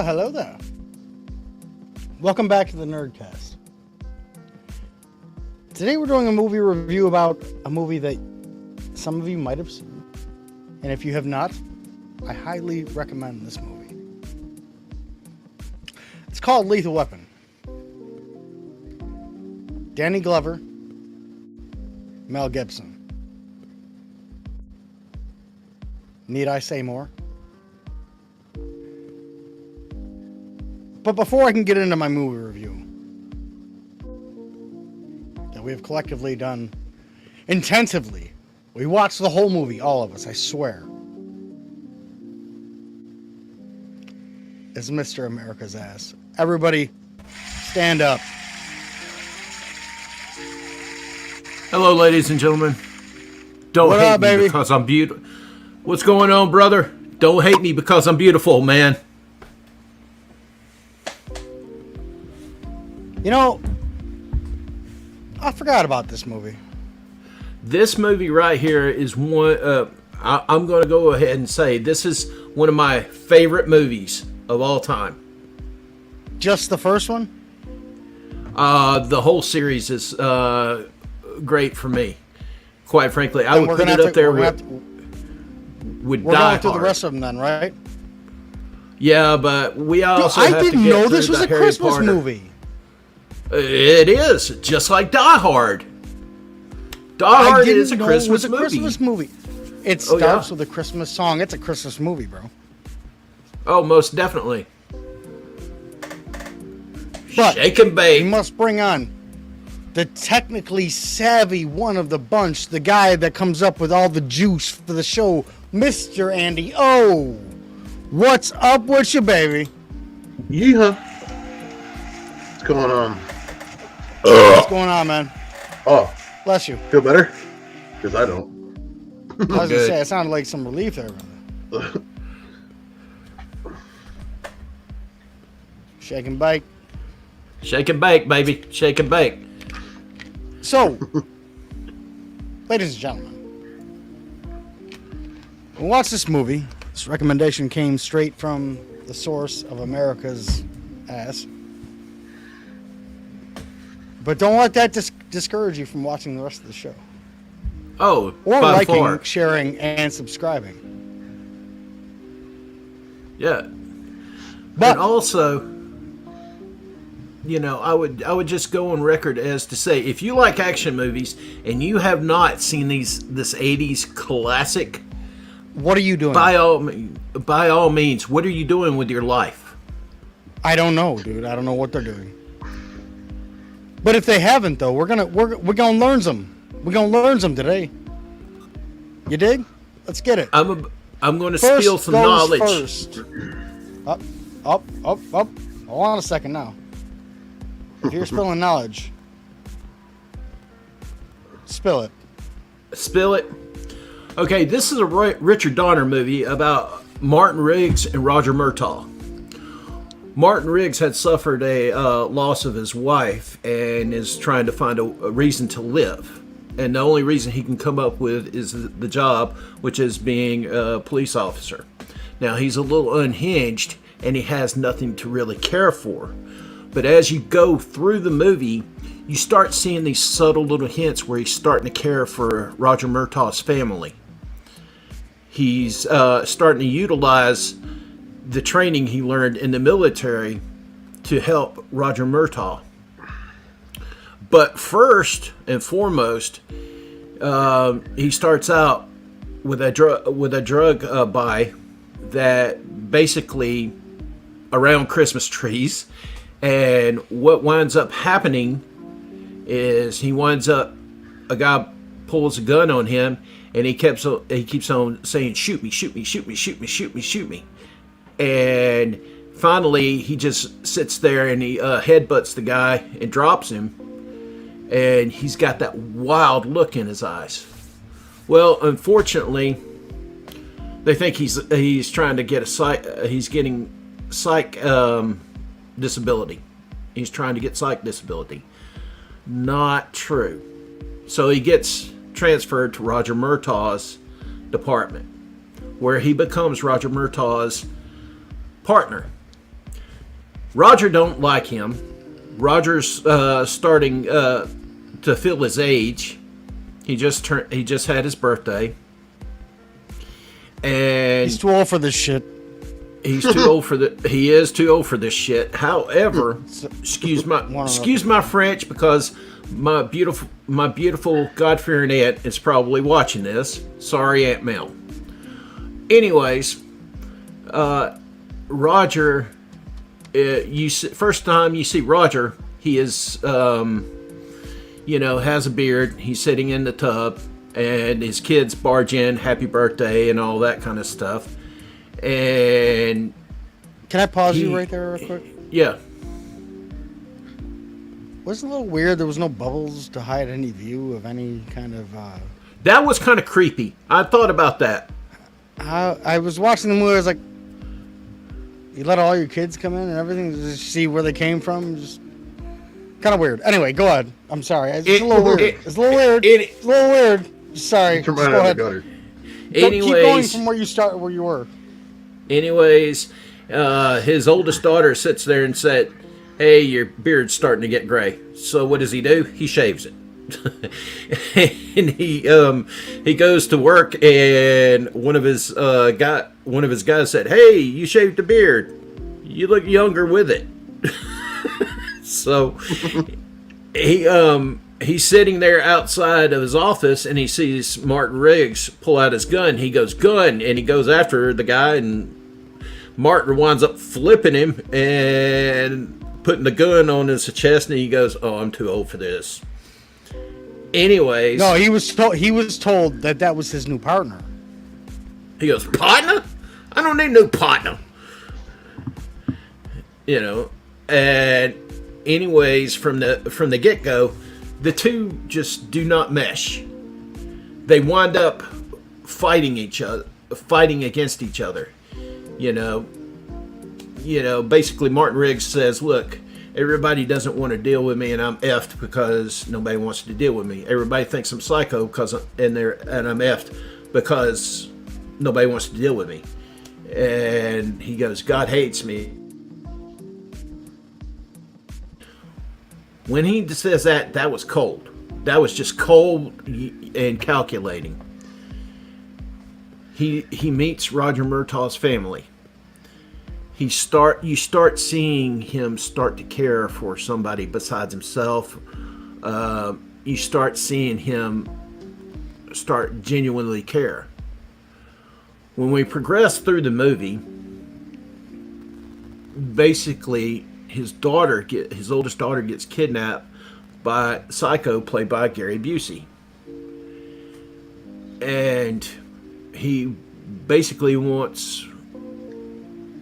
hello there. Welcome back to the Nerdcast. Today we're doing a movie review about a movie that some of you might have seen. And if you have not, I highly recommend this movie. It's called Lethal Weapon. Danny Glover, Mel Gibson. Need I say more? But before I can get into my movie review, that we have collectively done intensively, we watched the whole movie, all of us, I swear, is Mr. America's Ass. Everybody, stand up. Hello, ladies and gentlemen. Don't What hate up, me baby? because I'm beautiful. What's going on, brother? Don't hate me because I'm beautiful, man. You know, I forgot about this movie. This movie right here is one. I'm going to go ahead and say this is one of my favorite movies of all time. Just the first one? The whole series is great for me. Quite frankly, I Then would put it up there with we're Die going through the Hard. rest of them then, right? Yeah, but we also I have to didn't get know through this was the a Harry Christmas Potter. movie. It is, just like Die Hard. Die Hard is a Christmas movie. Christmas movie. It starts with a Christmas song. It's a Christmas movie, bro. Oh, most definitely. But Shake and we bake. must bring on the technically savvy one of the bunch, the guy that comes up with all the juice for the show, Mr. Andy O. What's up with you, baby? Yeehaw. What's going on? What's going on, man? Oh, Bless you. feel better? Because I don't. I was going to Good. say, it sounded like some relief there, brother. Shake and bake. Shake and bake, baby. Shake and bake. So, ladies and gentlemen, we watched this movie. This recommendation came straight from the source of America's Ass. But don't let that discourage you from watching the rest of the show. Oh, Or by liking, far. sharing, and subscribing. Yeah. But And also, you know, I would just go on record as to say, if you like action movies and you have not seen this 80s classic, what are you doing? by all means, what are you doing with your life? I don't know, dude. I don't know what they're doing. But if they haven't, though, we're gonna learn some. We're gonna learn some today. You dig? Let's get it. I'm going to First steal some goes knowledge. First. Up. Hold on a second now. If you're spilling knowledge, spill it. Spill it. Okay, this is a Richard Donner movie about Martin Riggs and Roger Murtaugh. Martin Riggs had suffered a loss of his wife and is trying to find a reason to live. And the only reason he can come up with is the job, which is being a police officer. Now, he's a little unhinged and he has nothing to really care for. But as you go through the movie, you start seeing these subtle little hints where he's starting to care for Roger Murtaugh's family. He's starting to utilize the training he learned in the military to help Roger Murtaugh. But first and foremost, he starts out with a drug buy that basically around Christmas trees. And what winds up happening is a guy pulls a gun on him, and he keeps on saying, "Shoot me, shoot me, shoot me, shoot me, shoot me, shoot me." And finally, he just sits there and he headbutts the guy and drops him. And he's got that wild look in his eyes. Well, unfortunately, they think he's trying to get he's getting psych disability. He's trying to get psych disability. Not true. So he gets transferred to Roger Murtaugh's department, where he becomes Roger Murtaugh's partner. Roger don't like him. Roger's starting to feel his age. He just had his birthday, and He's too old for this shit. He is too old for this shit. However, excuse my French, because my beautiful God-fearing aunt is probably watching this. Sorry, Aunt Mel. Anyways, Roger, first time you see Roger, he is, has a beard. He's sitting in the tub, and his kids barge in, happy birthday, and all that kind of stuff. And can I pause you right there real quick? Yeah. Wasn't it a little weird there was no bubbles to hide any view of any kind of... That was kind of creepy. I thought about that. I was watching the movie, I was like, you let all your kids come in and everything to see where they came from? Just kind of weird. Anyway, go ahead. I'm sorry. It's a little weird. It's a little weird. It's a little weird. Sorry. Just go ahead. Keep going from where you were. Anyways, his oldest daughter sits there and said, "Hey, your beard's starting to get gray." So what does he do? He shaves it. And he goes to work, and one of his guys said, "Hey, you shaved the beard. You look younger with it." So he's sitting there outside of his office, and he sees Martin Riggs pull out his gun. He goes, "Gun," and he goes after the guy, and Martin winds up flipping him and putting the gun on his chest, and he goes, "Oh, I'm too old for this." Anyways, no, he was told that was his new partner. He goes, "Partner? I don't need no partner." And anyways, from the get-go, the two just do not mesh. They wind up fighting against each other. Basically Martin Riggs says, "Look, everybody doesn't want to deal with me, and I'm effed because nobody wants to deal with me. Everybody thinks I'm psycho and I'm effed because nobody wants to deal with me." And he goes, "God hates me." When he says that was cold. That was just cold and calculating. He meets Roger Murtaugh's family. You start seeing him start to care for somebody besides himself. You start seeing him start genuinely care. When we progress through the movie, basically his oldest daughter gets kidnapped by Psycho, played by Gary Busey. And he basically wants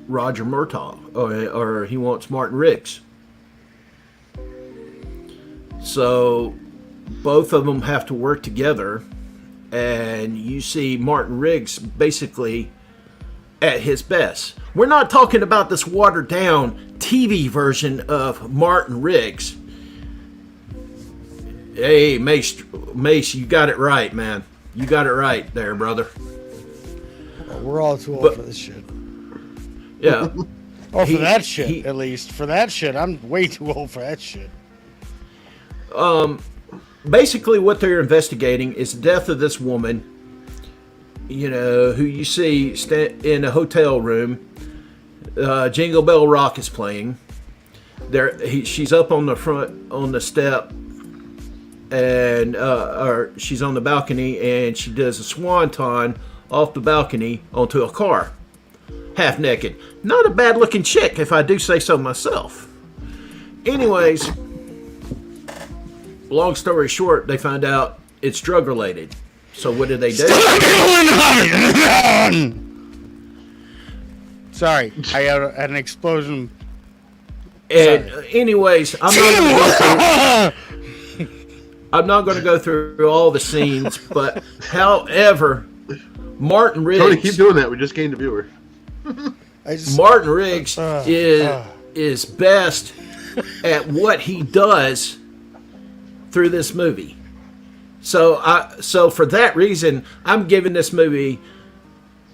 Roger Murtaugh, or he wants Martin Riggs. So both of them have to work together, and you see Martin Riggs basically at his best. We're not talking about this watered down TV version of Martin Riggs. Hey, Mace, you got it right, man. You got it right there, brother. We're all too old for this shit. Yeah. Or for that shit, at least. For that shit, I'm way too old for that shit. Basically, what they're investigating is the death of this woman, who you see in a hotel room. Jingle Bell Rock is playing. She's up on the step, and or she's on the balcony, and she does a swanton off the balcony onto a car, half naked. Not a bad looking chick, if I do say so myself. Anyways, long story short, they find out it's drug related. So what do they do? Sorry, I had an explosion. And anyways, I'm not going to go through all the scenes, but however, Martin Riggs. Tony, keep doing that. We just gained a viewer. Martin Riggs is best at what he does through this movie. So for that reason, I'm giving this movie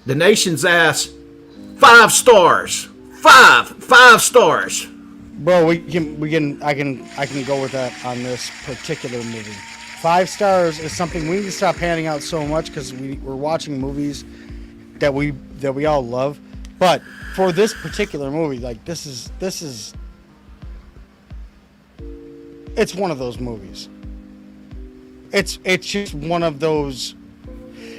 the nation's ass 5 stars. 5 stars. Bro, I can go with that on this particular movie. 5 stars is something we need to stop handing out so much because we're watching movies that we all love. But for this particular movie, like this is it's one of those movies. It's just one of those.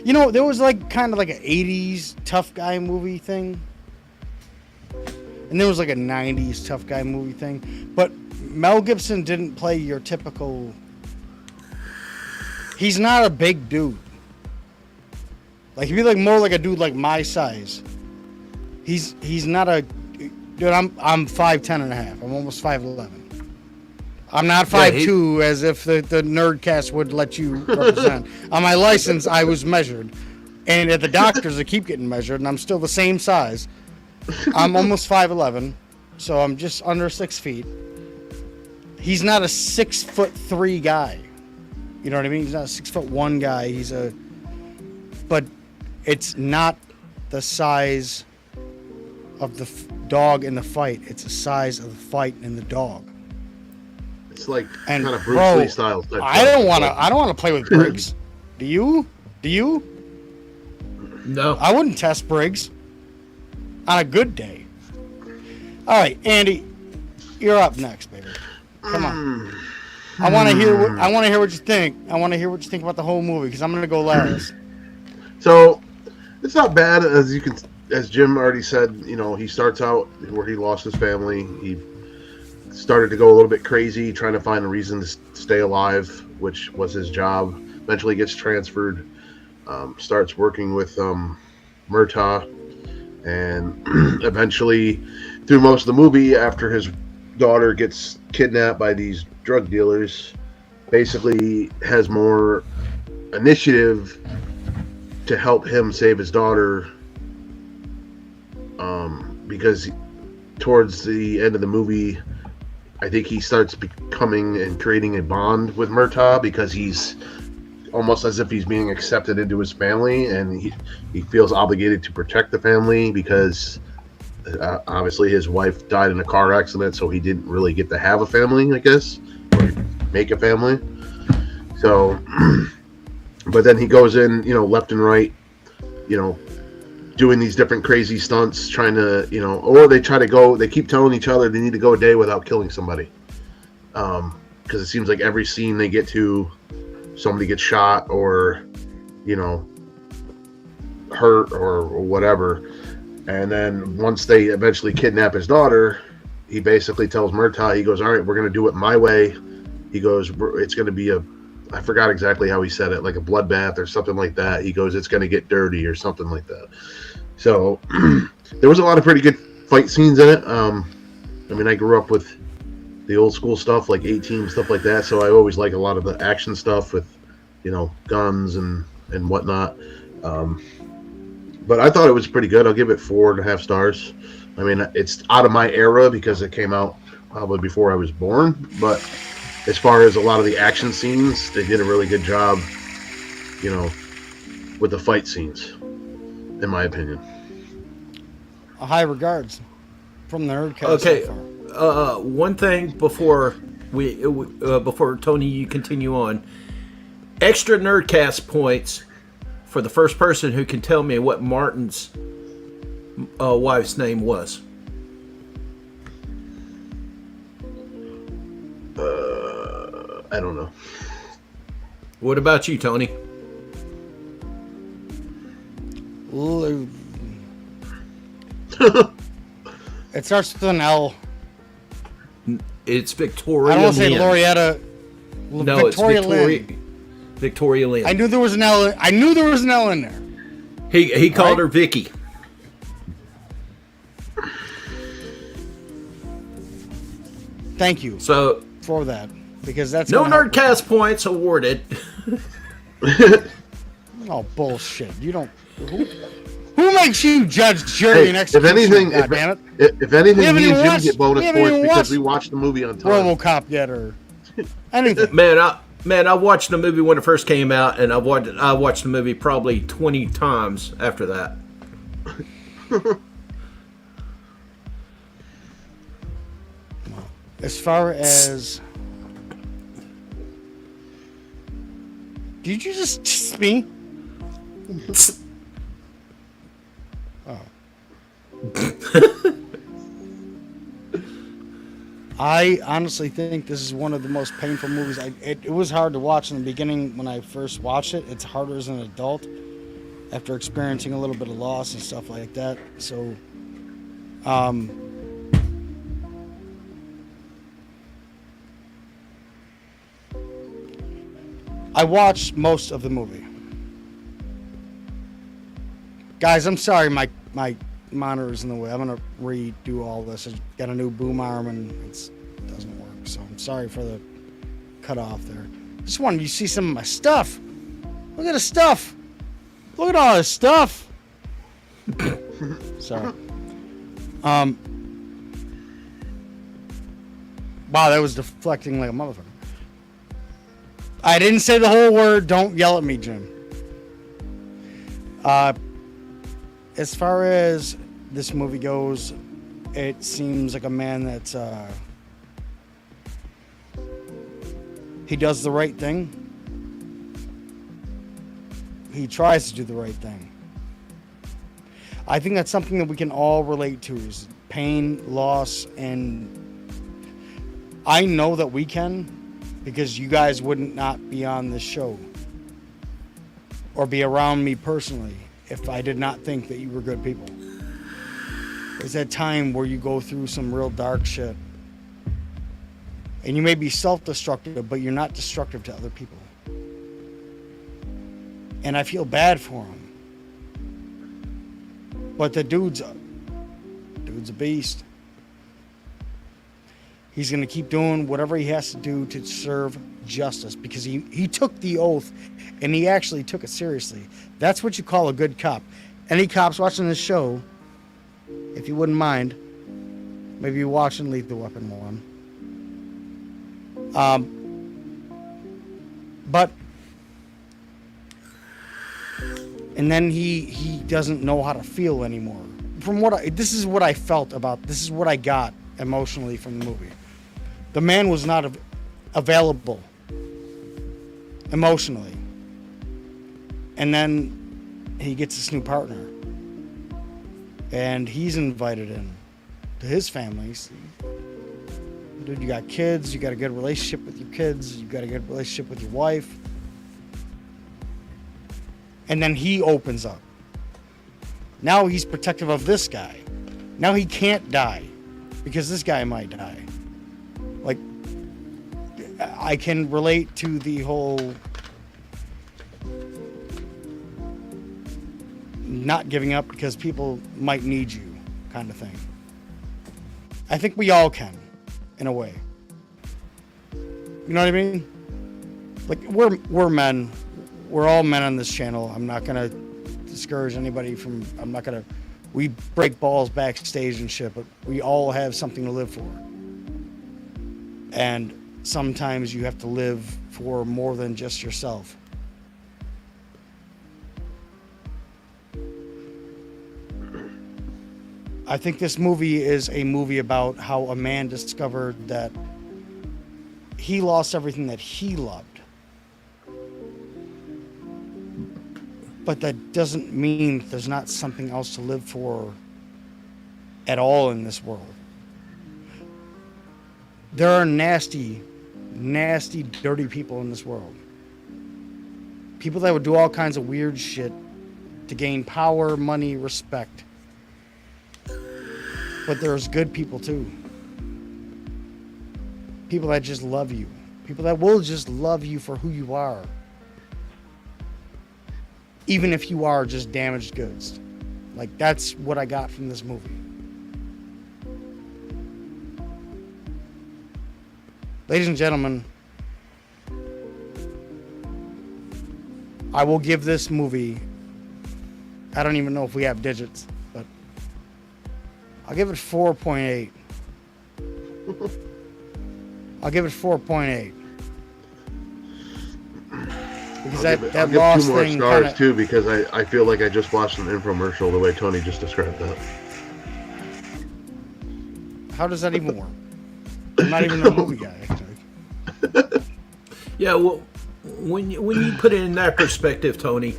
You know, there was like kind of like an 80s tough guy movie thing. And there was like a 90s tough guy movie thing. But Mel Gibson didn't play your typical... He's not a big dude. Like, he'd be like more like a dude like my size. He's not a... Dude, I'm 5'10 and a half. I'm almost 5'11. I'm not 5'2", as if the Nerdcast would let you represent. On my license, I was measured. And at the doctors, I keep getting measured, and I'm still the same size. I'm almost 5'11", so I'm just under 6 feet. He's not a 6'3" guy. You know what I mean? He's not a 6'1" guy. But it's not the size of the dog in the fight. It's the size of the fight in the dog. It's like And kind of Bruce bro, Lee style. I don't want to play with Briggs. Do you? No. I wouldn't test Briggs on a good day. All right, Andy, you're up next, baby. Come on. I want to hear what you think. I want to hear what you think about the whole movie because I'm going to go last. So it's not bad as Jim already said. You know, he starts out where he lost his family. He started to go a little bit crazy, trying to find a reason to stay alive, which was his job. Eventually gets transferred, starts working with Murtaugh, and eventually, through most of the movie, after his daughter gets kidnapped by these drug dealers, basically has more initiative to help him save his daughter, because towards the end of the movie, I think he starts becoming and creating a bond with Murtaugh because he's almost as if he's being accepted into his family, and he feels obligated to protect the family because obviously his wife died in a car accident, so he didn't really get to have a family, I guess, or make a family. So, but then he goes in, left and right, doing these different crazy stunts, trying to, or they keep telling each other they need to go a day without killing somebody. Because it seems like every scene they get to, somebody gets shot or, hurt or whatever. And then once they eventually kidnap his daughter, he basically tells Murtaugh, he goes, all right, we're going to do it my way. He goes, it's going to be I forgot exactly how he said it, like a bloodbath or something like that. He goes, it's going to get dirty or something like that. So there was a lot of pretty good fight scenes in it. I grew up with the old school stuff, like A-Team, stuff like that. So I always like a lot of the action stuff with, guns and whatnot. But I thought it was pretty good. I'll give it 4.5 stars. It's out of my era because it came out probably before I was born. But as far as a lot of the action scenes, they did a really good job, with the fight scenes, in my opinion. High regards from the Nerdcast. Okay, so far. one thing before before Tony, you continue on. Extra Nerdcast points for the first person who can tell me what Martin's wife's name was. I don't know. What about you, Tony? It starts with an L. It's Victoria. I don't want to say Lynn. Lorietta. No, Victoria it's Victoria. Lynn. Victoria Lynn. I knew there was an L. I knew there was an L in there. He called her Vicky. Thank you for that, because that's no gonna help. Nerdcast points awarded. Oh, bullshit! You don't. Who makes you judge jury and If executioner? anything, goddammit? if anything, We haven't me and even Jim watched- get bonus we haven't points even because watched we watched the movie on time. RoboCop yet or anything? Man, I watched the movie when it first came out, and I watched the movie probably 20 times after that. As far as... Did you just tss me? Oh. I honestly think this is one of the most painful movies. It was hard to watch in the beginning when I first watched it. It's harder as an adult after experiencing a little bit of loss and stuff like that. So, I watched most of the movie. Guys, I'm sorry, my monitor's in the way. I'm gonna redo all this. I got a new boom arm and it doesn't work. So I'm sorry for the cut off there. Just wanted you to see some of my stuff. Look at the stuff. Look at all this stuff. Sorry. Wow, that was deflecting like a motherfucker. I didn't say the whole word. Don't yell at me, Jim. As far as this movie goes, it seems like a man that's he does the right thing. He tries to do the right thing. I think that's something that we can all relate to, is pain, loss, and I know that we can, because you guys wouldn't not be on this show or be around me personally if I did not think that you were good people. There's that time where you go through some real dark shit. And you may be self-destructive, but you're not destructive to other people. And I feel bad for him. But the dude's a beast. He's going to keep doing whatever he has to do to serve justice, because he took the oath and he actually took it seriously. That's what you call a good cop. Any cops watching this show, if you wouldn't mind, maybe you watch and Lethal Weapon 1. But and then he doesn't know how to feel anymore. This is what I felt about. This is what I got emotionally from the movie. The man was not available emotionally, and then he gets this new partner, and he's invited in to his families. Dude, you got kids, you got a good relationship with your kids, you got a good relationship with your wife. And then he opens up. Now he's protective of this guy. Now he can't die because this guy might die. Like, I can relate to the whole not giving up because people might need you kind of thing. I think we all can. In a way, you know what I mean? Like, we're men, we're all men on this channel. I'm not gonna discourage anybody from. We break balls backstage and shit, but we all have something to live for. And sometimes you have to live for more than just yourself. I think this movie is a movie about how a man discovered that he lost everything that he loved. But that doesn't mean there's not something else to live for at all in this world. There are nasty, nasty, dirty people in this world. People that would do all kinds of weird shit to gain power, money, respect. But there's good people too. People that just love you. People that will just love you for who you are. Even if you are just damaged goods. Like, that's what I got from this movie. Ladies and gentlemen, I will give this movie, I don't even know if we have digits, but I'll give it 4.8. I'll give it 4.8. Because I'll that give lost 2 more thing stars kinda, too, because I feel like I just watched an infomercial the way Tony just described that. How does that even work? I'm not even a movie guy. Yeah, well, when you put it in that perspective, Tony,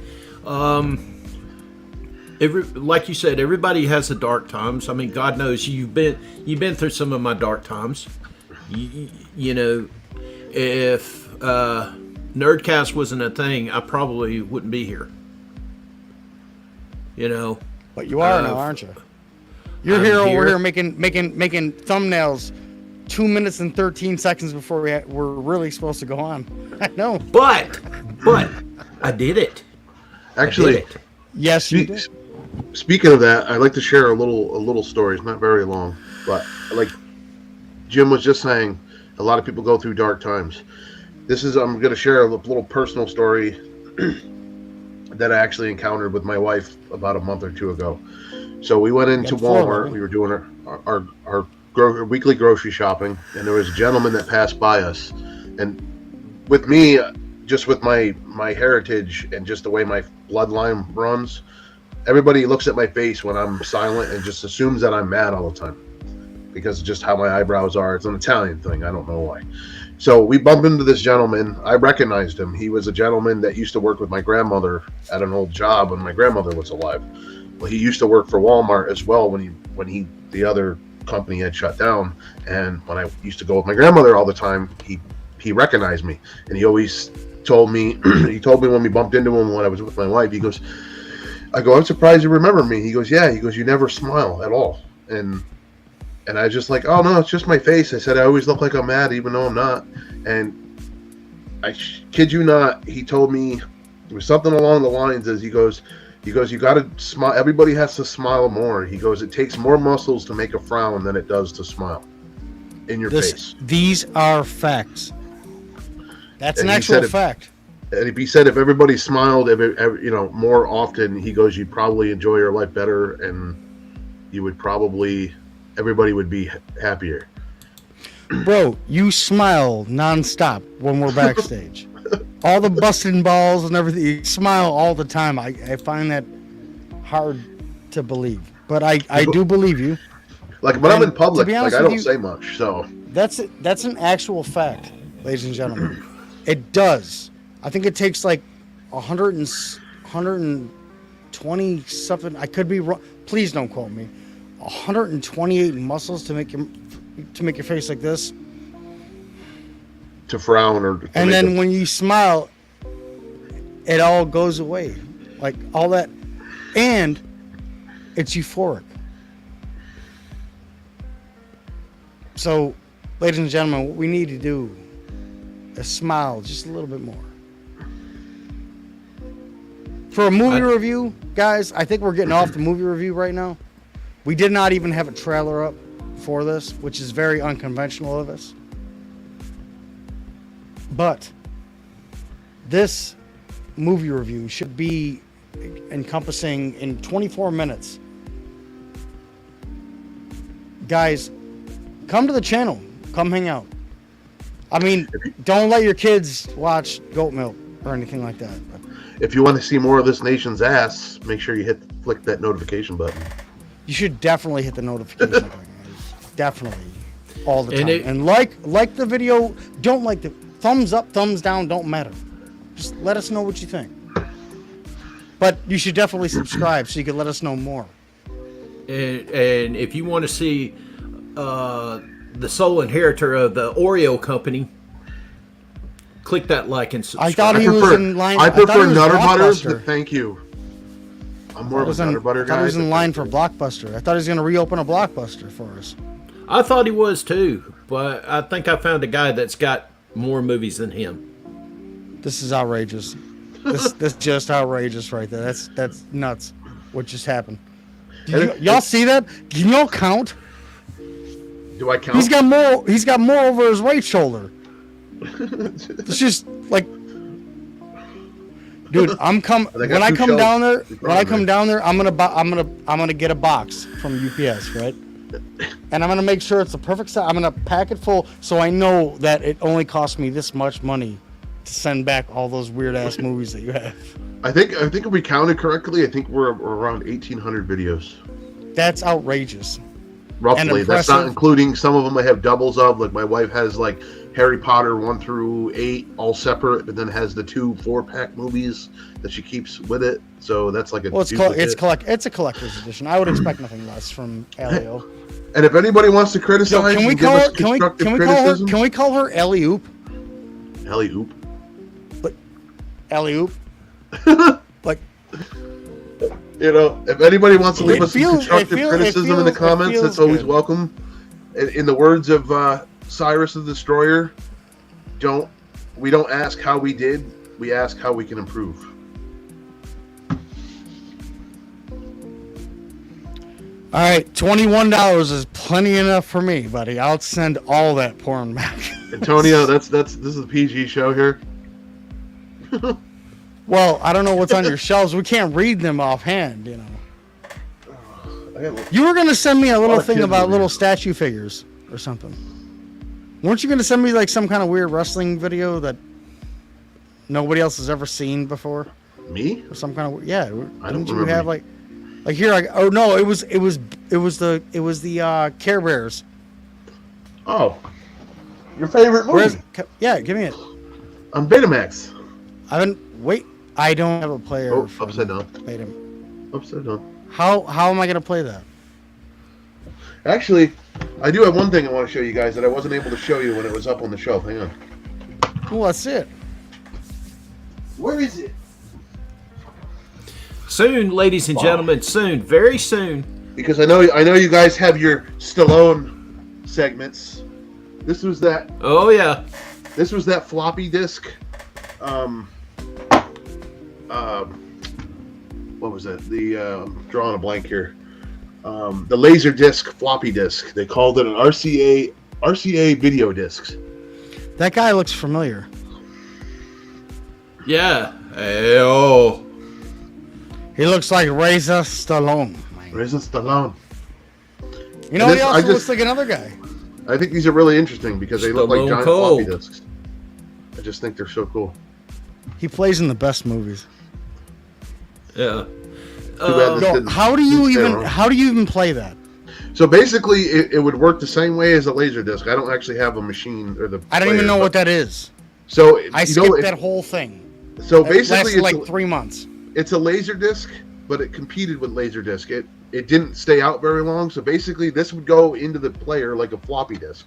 like you said, everybody has the dark times. I mean, God knows you've been through some of my dark times. You know, if Nerdcast wasn't a thing, I probably wouldn't be here. You know, But you are now, aren't you? You're I'm here over here. here making thumbnails 2 minutes and 13 seconds before we're really supposed to go on. I know. but I did it. Actually, I did it. Yes, you did. speaking of that, I'd like to share a little story. It's not very long, but like Jim was just saying, a lot of people go through dark times. I'm going to share a little personal story that I actually encountered with my wife about a month or two ago. So we went into Walmart. We were doing our weekly grocery shopping, and there was a gentleman that passed by us. And with me, just with my heritage and just the way my bloodline runs, everybody looks at my face when I'm silent and just assumes that I'm mad all the time because of just how my eyebrows are. It's an Italian thing. I don't know why. So we bumped into this gentleman. I recognized him. He was a gentleman that used to work with my grandmother at an old job when my grandmother was alive. Well, he used to work for Walmart as well when the other company had shut down. And when I used to go with my grandmother all the time, he recognized me, and he always told me when we bumped into him when I was with my wife, he goes, I'm surprised you remember me. He goes, yeah. He goes, you never smile at all. And I was just like, oh no, it's just my face. I said, I always look like I'm mad even though I'm not. And I kid you not, he told me it was something along the lines as he goes, you got to smile. Everybody has to smile more. He goes, it takes more muscles to make a frown than it does to smile in your face. These are facts. That's And an he actual said fact. And if he said if everybody smiled, more often, he goes, you'd probably enjoy your life better, and everybody would be happier. Bro, you smile nonstop when we're backstage. All the busting balls and everything, you smile all the time. I find that hard to believe, but I do believe you. Like when I'm in public, to be like honest I with don't you, say much. So That's an actual fact, ladies and gentlemen. It does. I think it takes like 120 something. I could be wrong. Please don't quote me. 128 muscles to make your face like this. to frown or. And then when you smile, it all goes away, like all that, and it's euphoric. So, ladies and gentlemen, what we need to do is smile just a little bit more. For a movie review, guys, I think we're getting off the movie review right now. We did not even have a trailer up for this, which is very unconventional of us. But this movie review should be encompassing in 24 minutes. Guys, come to the channel. Come hang out. I mean, don't let your kids watch Goat Milk or anything like that. But if you want to see more of this nation's ass, make sure you flick that notification button. you should definitely hit the notification button. Definitely. All the time. And And like the video. Don't like the thumbs up, thumbs down, don't matter. Just let us know what you think. But you should definitely subscribe so you can let us know more. And if you want to see the sole inheritor of the Oreo company, click that like and subscribe. I thought he was in line. I thought he prefer was Nutter Butters. Blockbuster. Thank you. I'm more I of a was in- Nutter Butter I thought guy. he was in line for Blockbuster. I thought he was going to reopen a Blockbuster for us. I thought he was too, but I think I found a guy that's got more movies than him. This is outrageous. This just outrageous right there. That's nuts. What just happened? Y'all see that? Can y'all count? Do I count? He's got more over his right shoulder. It's just like, dude. I got When I two come shelves down there. in front When I of come me. down there, I'm gonna get a box from UPS, right? And I'm gonna make sure it's the perfect size. I'm gonna pack it full so I know that it only cost me this much money to send back all those weird ass movies that you have. I think if we counted correctly, I think we're around 1,800 videos. That's outrageous. roughly. That's not including some of them I have doubles of. Like my wife has like Harry Potter 1 through 8 all separate, but then has the 2 4-pack movies that she keeps with it. So that's like a it's a collector's edition. I would expect nothing less from Elio. And if anybody wants to criticize, can we call her Ellie Oop? Ellie Oop. But Ellie Oop. Like, you know, if anybody wants to leave us some constructive criticism in the comments, that's always welcome. In the words of Cyrus the Destroyer, we don't ask how we did, we ask how we can improve. All right, $21 is plenty enough for me, buddy. I'll send all that porn back. Antonio, this is a PG show here. Well, I don't know what's on your shelves. We can't read them offhand, you know. You were gonna send me a little thing about little statue figures or something. Weren't you gonna send me like some kind of weird wrestling video that nobody else has ever seen before? Me? Or some kind of I don't remember. You have like here? It was the Care Bears. Oh, your favorite movie? Yeah, give me it. On Betamax. I don't have a player. Oh, upside down. Beta. Upside down. How am I gonna play that? Actually, I do have one thing I want to show you guys that I wasn't able to show you when it was up on the shelf. Hang on. Well, that's it. Where is it? Soon, ladies and gentlemen, soon, very soon. Because I know you guys have your Stallone segments. This was that. Oh yeah. This was that floppy disk. What was that? Drawing a blank here. The laser disc floppy disk. They called it an RCA video disc. That guy looks familiar. Yeah. Hey-oh. He looks like Razor Stallone. Razor Stallone. You know, he also looks like another guy. I think these are really interesting because they look like giant floppy disks. I just think they're so cool. He plays in the best movies. Yeah. How do you even play that? So basically, it would work the same way as a laser disc. I don't actually have a machine or the. I don't even know what that is. So I skipped that whole thing. So basically, it lasted like 3 months. It's a laser disc, but it competed with laser disc. It didn't stay out very long. So basically, this would go into the player like a floppy disk.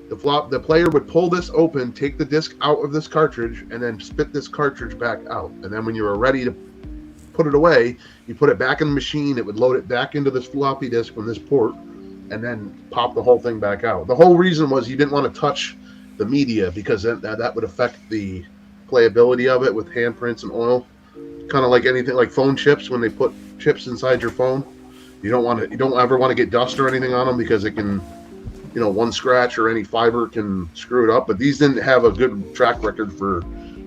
The player would pull this open, take the disc out of this cartridge, and then spit this cartridge back out. And then when you were ready to put it away, you put it back in the machine. It would load it back into this floppy disk from this port, and then pop the whole thing back out. The whole reason was you didn't want to touch the media because that would affect the playability of it with handprints and oil. Kind of like anything like phone chips when they put chips inside your phone. You don't ever want to get dust or anything on them because it can, one scratch or any fiber can screw it up. But these didn't have a good track record for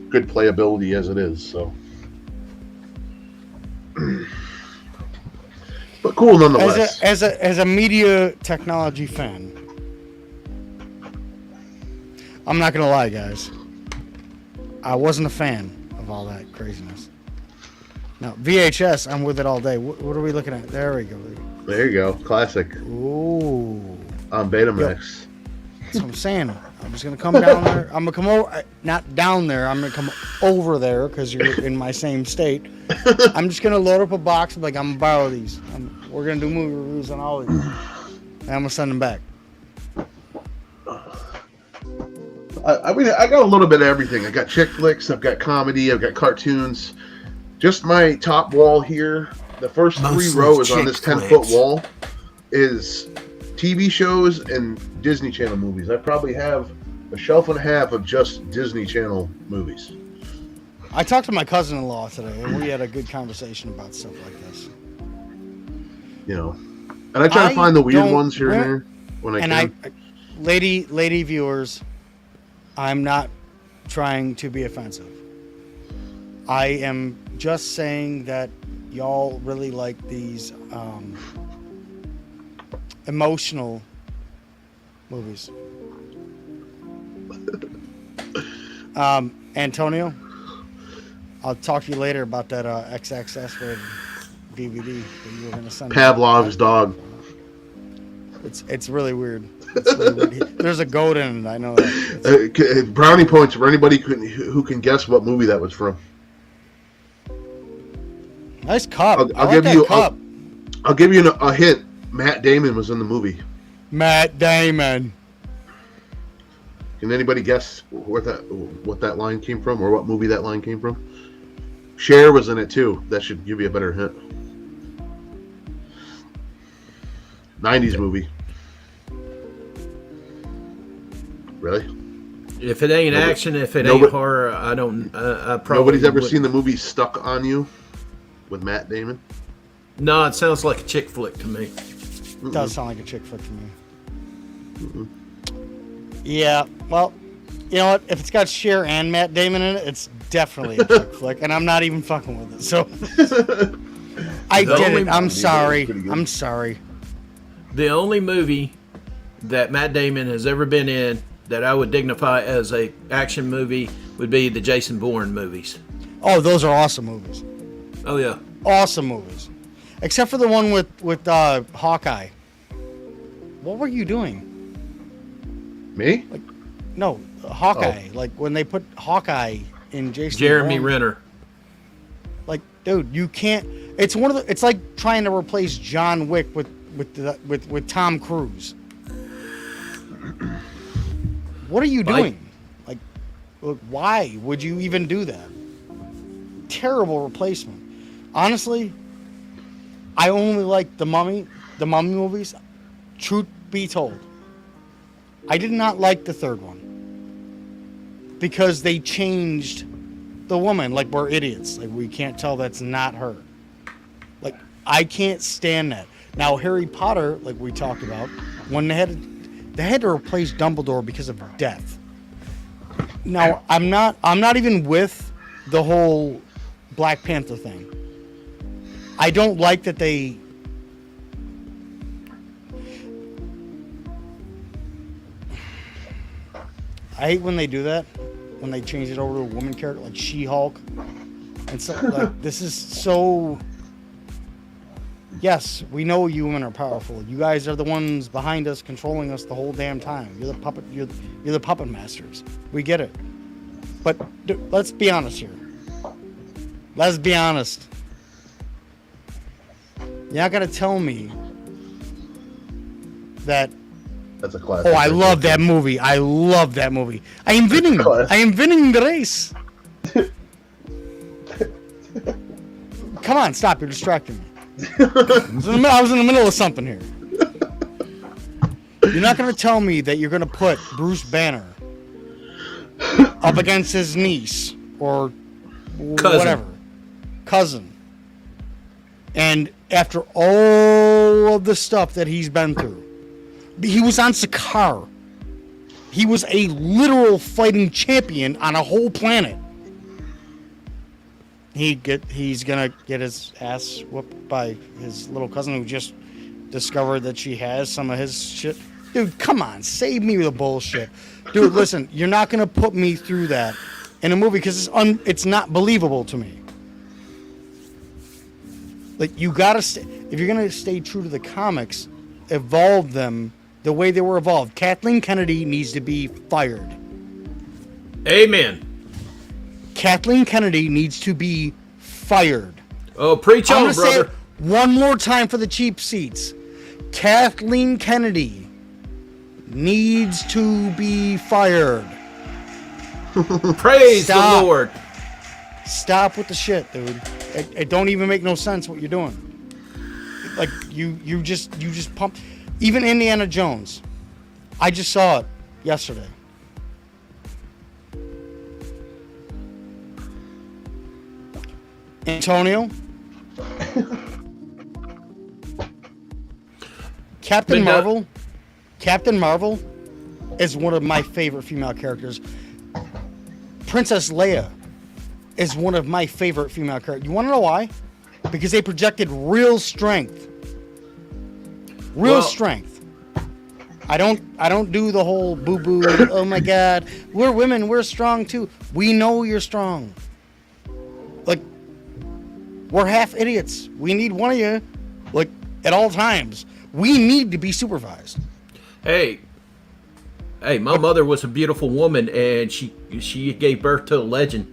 good playability as it is. So, but cool nonetheless. As a media technology fan, I'm not gonna lie, guys. I wasn't a fan of all that craziness. Now, VHS, I'm with it all day. What are we looking at? There we go. There you go. Classic. Ooh. On Betamax. That's what I'm saying. I'm just going to come down there. I'm going to come over. Not down there. I'm going to come over there because you're in my same state. I'm just going to load up a box and be like, I'm going to borrow these. We're going to do movie reviews on all of these. And I'm going to send them back. I mean, I got a little bit of everything. I got chick flicks. I've got comedy. I've got cartoons. Just my top wall here, the first three rows on this 10-foot wall is TV shows and Disney Channel movies. I probably have a shelf and a half of just Disney Channel movies. I talked to my cousin-in-law today, and we had a good conversation about stuff like this. And I try to find the weird ones here and there when I can. Lady viewers, I'm not trying to be offensive. I am just saying that y'all really like these emotional movies. Antonio, I'll talk to you later about that XXS rated DVD that you were going to send. Pavlov's dog. It's really weird. It's really weird. There's a goat in it. I know that. Brownie points for anybody who can guess what movie that was from. Nice cup. I'll I like give that you. cup. I'll give you a hint. Matt Damon was in the movie. Matt Damon. Can anybody guess what that line came from, or what movie that line came from? Cher was in it too. That should give you a better hint. 90s movie. Really? If it ain't action, if it ain't horror, I don't. I probably nobody's ever wouldn't. seen the movie Stuck on You with Matt Damon. No, it sounds like a chick flick to me. It does sound like a chick flick to me. Yeah, well, you know what? If it's got Cher and Matt Damon in it, it's definitely a chick flick, and I'm not even fucking with it. So I did it. I'm sorry. I'm sorry. The only movie that Matt Damon has ever been in that I would dignify as a action movie would be the Jason Bourne movies. Oh, those are awesome movies. Oh yeah, Awesome movies, except for the one with Hawkeye. What were you doing? Me? No, Hawkeye. Like when they put Hawkeye in Jason Jeremy Bourne. Renner. Like, dude, you can't. It's one of the. It's like trying to replace John Wick with Tom Cruise. What are you doing? Like, look, why would you even do that? Terrible replacement. Honestly, I only like the Mummy movies. Truth be told, I did not like the third one because they changed the woman. Like, we're idiots. Like, we can't tell that's not her. Like, I can't stand that. Now, Harry Potter, like we talked about, when they had to replace Dumbledore because of death. Now, I'm not even with the whole Black Panther thing. I don't like that they. I hate when they do that, when they change it over to a woman character like She-Hulk, and so like this is so. Yes, we know you women are powerful. You guys are the ones behind us, controlling us the whole damn time. You're the puppet. You're the puppet masters. We get it. But let's be honest here. Let's be honest. You're not gonna tell me that. That's a classic. Oh, I love that movie. I love that movie. I am winning. I am winning the race. Come on, stop! You're distracting me. I was in the middle of something here. You're not going to tell me that you're going to put Bruce Banner up against his niece or whatever cousin, and after all of the stuff that he's been through, he was on Sakaar. He was a literal fighting champion on a whole planet. He's gonna get his ass whooped by his little cousin who just discovered that she has some of his shit. Dude, come on, save me with the bullshit. Dude, listen, you're not gonna put me through that in a movie because it's not believable to me. Like, you gotta if you're gonna stay true to the comics, evolve them the way they were evolved. Kathleen Kennedy needs to be fired. Amen. Kathleen Kennedy needs to be fired. Oh, preach on, I'm gonna say brother. it one more time for the cheap seats. Kathleen Kennedy needs to be fired. Praise the Lord. Stop with the shit, dude. It don't even make no sense what you're doing. Like, you just pump. Even Indiana Jones. I just saw it yesterday. Antonio? Captain Marvel is one of my favorite female characters. Princess Leia is one of my favorite female characters. You want to know why? Because they projected real strength. Real strength. I don't do the whole boo-boo, oh my God, we're women, we're strong too. We know you're strong. Like, we're half idiots. We need one of you, like, at all times. We need to be supervised. Hey, my mother was a beautiful woman, and she gave birth to a legend.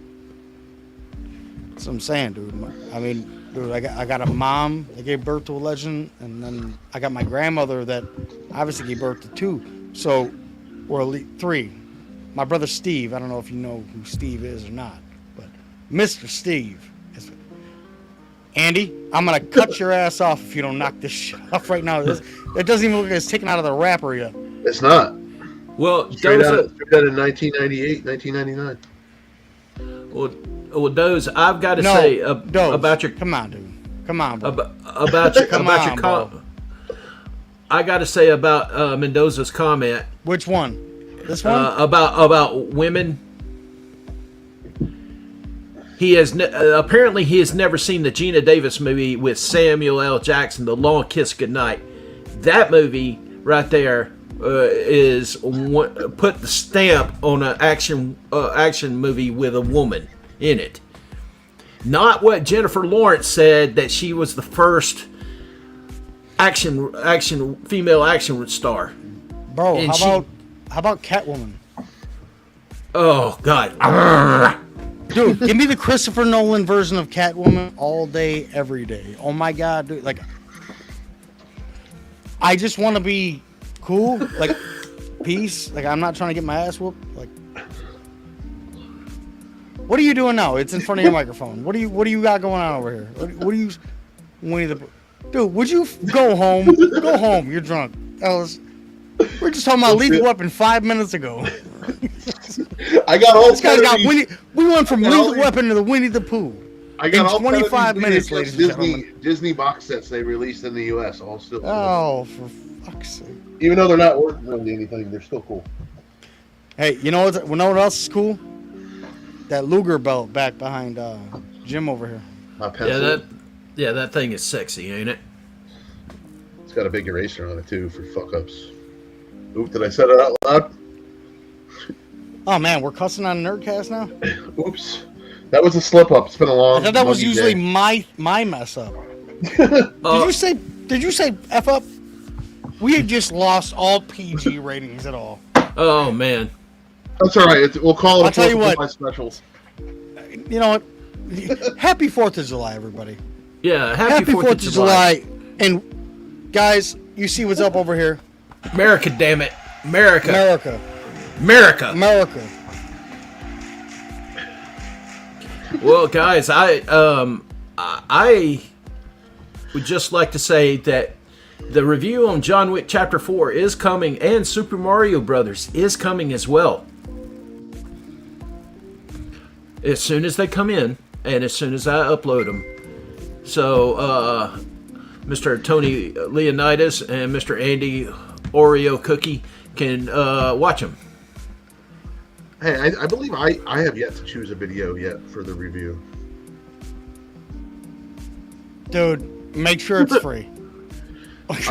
That's what I'm saying, dude. I mean, dude, I got a mom that gave birth to a legend, and then I got my grandmother that obviously gave birth to 2. So, or at least 3. My brother Steve, I don't know if you know who Steve is or not, but Mr. Steve. Andy, I'm going to cut your ass off if you don't knock this shit off right now. It doesn't even look like it's taken out of the wrapper yet. It's not. Well, Straight out in 1998, 1999. Well, Doze, I've got to say about your... Come on, dude. Come on, bro. About your I got to say about Mendoza's comment. Which one? This one? About women. He has apparently he has never seen the Gina Davis movie with Samuel L. Jackson, The Long Kiss Goodnight. That movie right there is put the stamp on an action movie with a woman in it. Not what Jennifer Lawrence said, that she was the first female action star. Bro, how about Catwoman? Oh God. Dude, give me the Christopher Nolan version of Catwoman all day, every day. Oh my God, dude. Like, I just want to be cool. Like, peace. Like, I'm not trying to get my ass whooped. Like, what are you doing now? It's in front of your microphone. What do you got going on over here? What do you, Winnie the Pooh? Dude, would you go home? Go home. You're drunk. We're just talking about Lethal Weapon 5 minutes ago. I got all. This guy's got Winnie. We went from Lethal Weapon to the Winnie the Pooh. I got in 25 minutes, ladies and gentlemen. Disney box sets they released in the U.S. all still. Oh, for fuck's sake! Even though they're not worth really anything, they're still cool. Hey, you know what else is cool? That Luger belt back behind Jim over here. My pencil. Yeah, that thing is sexy, ain't it? It's got a big eraser on it too for fuck ups. Oop! Did I say it out loud? Oh man, we're cussing on Nerdcast now. Oops, that was a slip up. It's been a long. I thought that was usually my mess up. Did you say F up? We had just lost all PG ratings at all. Oh man, that's all right. We'll call it. I'll tell you what. Specials. You know what? Happy 4th of July, everybody. Yeah, happy 4th of July. And guys, you see what's up over here? America, damn it, America. Well, guys, I would just like to say that the review on John Wick Chapter 4 is coming, and Super Mario Brothers is coming as well. As soon as they come in, and as soon as I upload them. So, Mr. Tony Leonidas and Mr. Andy Oreo Cookie can watch them. Hey, I believe I have yet to choose a video yet for the review. Dude, make sure it's free.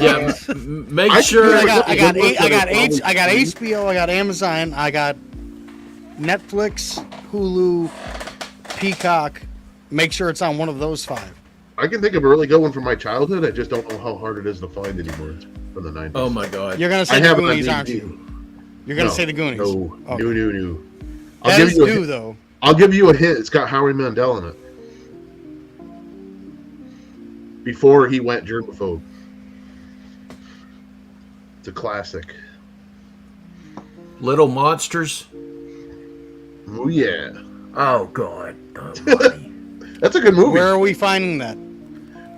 Yeah, make sure. I got HBO, I got Amazon, I got Netflix, Hulu, Peacock. Make sure it's on one of those 5. I can think of a really good one from my childhood. I just don't know how hard it is to find anymore. It's from the 90s. Oh my God! You're gonna say the Goonies, aren't you? You're gonna say the Goonies. No, okay. no. That is new, though. I'll give you a hint. It's got Howie Mandel in it. Before he went germaphobe. It's a classic. Little Monsters. Oh yeah. Oh God. That's a good movie. Where are we finding that?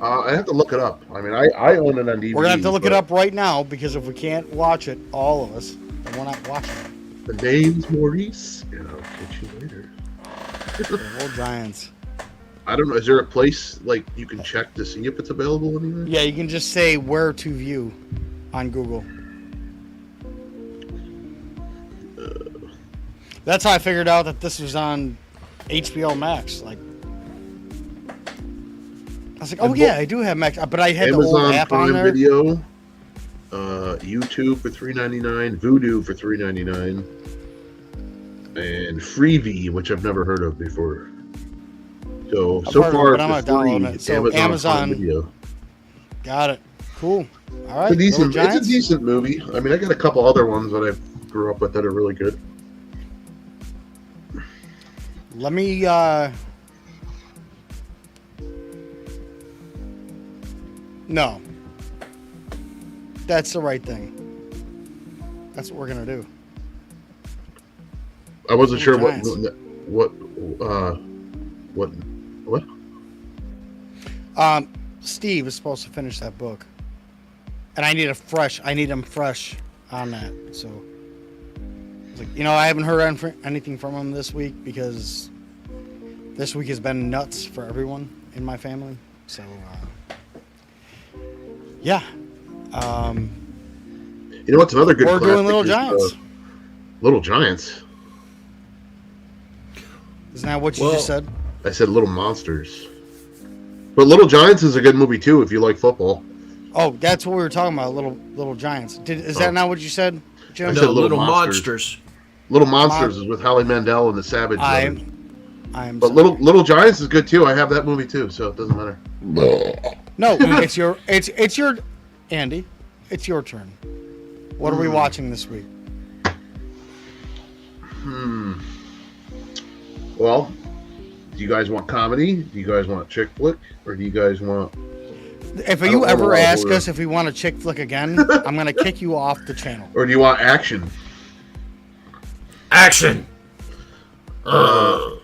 I have to look it up. I mean, I own it on DVD. We're gonna have to look it up right now, because if we can't watch it, all of us, then we're not watching it. The name's Maurice, and I'll catch you later. The old Giants. I don't know. Is there a place like you can check to see if it's available anywhere? Yeah, you can just say where to view on Google. That's how I figured out that this was on HBO Max. Like, I was like, oh yeah, I do have Max, but I had Amazon the old app Prime on there. Video, YouTube for $3.99, Vudu for $3.99, and Freevee, which I've never heard of before. So far, but I'm not downloading it. So Amazon Prime Video. Got it. Cool. All right. It's Little a Giants. decent movie. I mean, I got a couple other ones that I grew up with that are really good. Let me. No. That's the right thing. That's what we're gonna do. I wasn't sure what Giants. Steve is supposed to finish that book, and I need him fresh on that. So, it's like, I haven't heard anything from him this week because this week has been nuts for everyone in my family. So, yeah. You know what's another good We're doing classic Little is, Giants. Little Giants. Isn't that what you just said? I said Little Monsters. But Little Giants is a good movie too if you like football. Oh, that's what we were talking about. Little Giants. Is that not what you said, Jim? I No, said Little Monsters. Little Monsters is with Howie Mandel and the Savage Brothers. I'm. But sorry. Little Giants is good too. I have that movie too, so it doesn't matter. No, it's your Andy. It's your turn. What are we watching this week? Well, do you guys want comedy? Do you guys want chick flick? Or do you guys want... If you ever ask us if we want a chick flick again, I'm going to kick you off the channel. Or do you want action? Action. All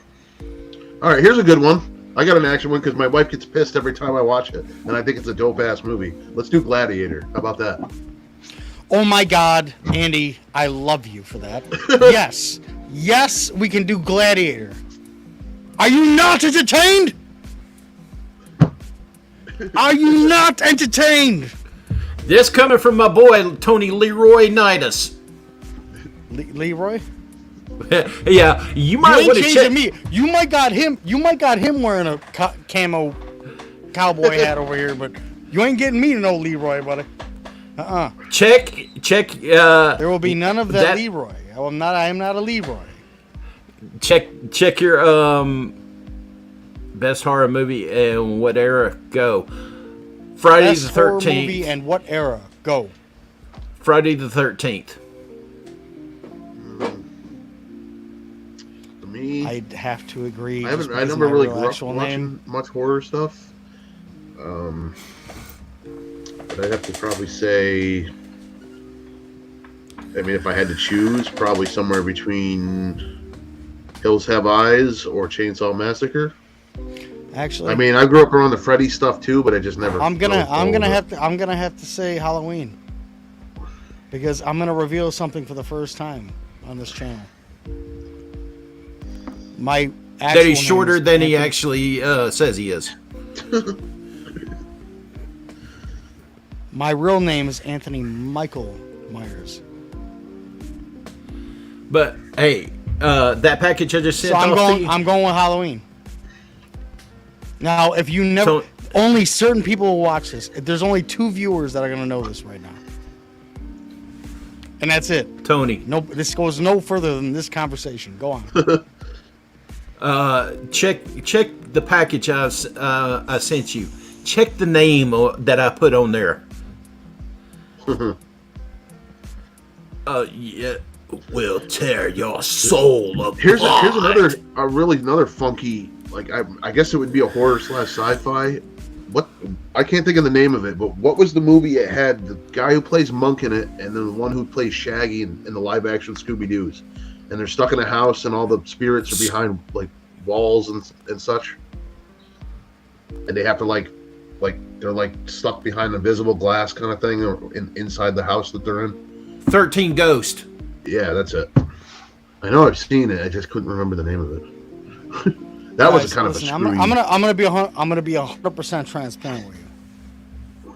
right, here's a good one. I got an action one because my wife gets pissed every time I watch it, and I think it's a dope-ass movie. Let's do Gladiator. How about that? Oh my God, Andy, I love you for that. Yes, we can do Gladiator. Are you not entertained? Are you not entertained? This coming from my boy Tony Leroy Nidus. Leroy? Yeah, you might You want ain't to changing check. me. You might got him wearing a camo cowboy hat over here, but you ain't getting me to know Leroy, buddy. Check. There will be none of that Leroy. I am not a Leroy. Check your best horror movie and what era? Go. Friday Best the horror movie 13th. and what era? Go. Friday the 13th. For me, I'd have to agree. I never really grew up watching much horror stuff. But I'd have to probably say, I mean, if I had to choose, probably somewhere between Hills Have Eyes or Chainsaw Massacre. Actually, I mean, I grew up around the Freddy stuff too, but I just never. I'm gonna have to say Halloween because I'm gonna reveal something for the first time on this channel. My That he's actual shorter name is than he Anthony- actually says he is. My real name is Anthony Michael Myers. But hey, that package I just sent So I'm off to going. you- I'm going with Halloween. Now, if you never, So- only certain people will watch this. There's only 2 viewers that are going to know this right now, and that's it. Tony. No, this goes no further than this conversation. Go on. Check the package I sent you. Check the name that I put on there. Yeah, will tear your soul apart. Here's another funky, like I guess it would be a horror / sci-fi. What, I can't think of the name of it, but what was the movie? It had the guy who plays Monk in it, and then the one who plays Shaggy in the live action Scooby Doo's, and they're stuck in a house, and all the spirits are behind like walls and such, and they have to they're like stuck behind invisible glass kind of thing, or inside the house that they're in. 13 Ghost. Yeah, that's it. I know I've seen it. I just couldn't remember the name of it. That was Guys, kind listen, of a screwy... I'm gonna be 100% transparent with you.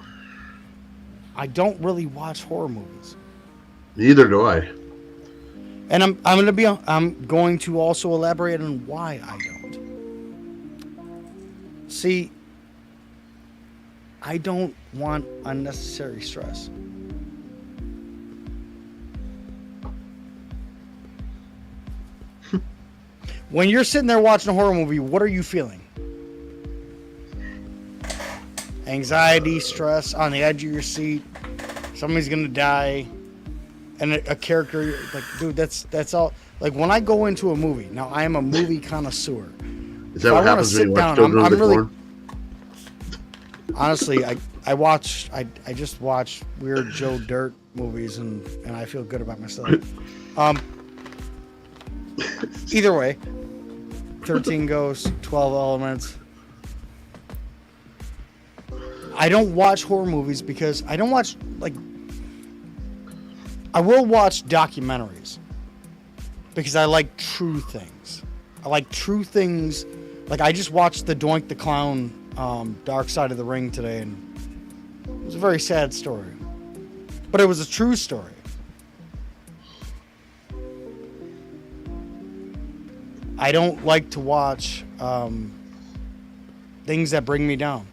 I don't really watch horror movies, Neither do I. and I'm going to also elaborate on why I don't. See, I don't want unnecessary stress. When you're sitting there watching a horror movie, what are you feeling? anxiety, stress, on the edge of your seat. Somebody's gonna die, and a character like, dude, that's all. Like when I go into a movie, now I am a movie connoisseur. Is that what happens when you watch children I'm really, porn? honestly, I just watch weird Joe Dirt movies and I feel good about myself. Either way, 13 Ghosts, 12 Elements. I don't watch horror movies because I don't watch, like, I will watch documentaries because I like true things. I like true things. Like, I just watched the Doink the Clown Dark Side of the Ring today, and it was a very sad story. But it was a true story. I don't like to watch things that bring me down.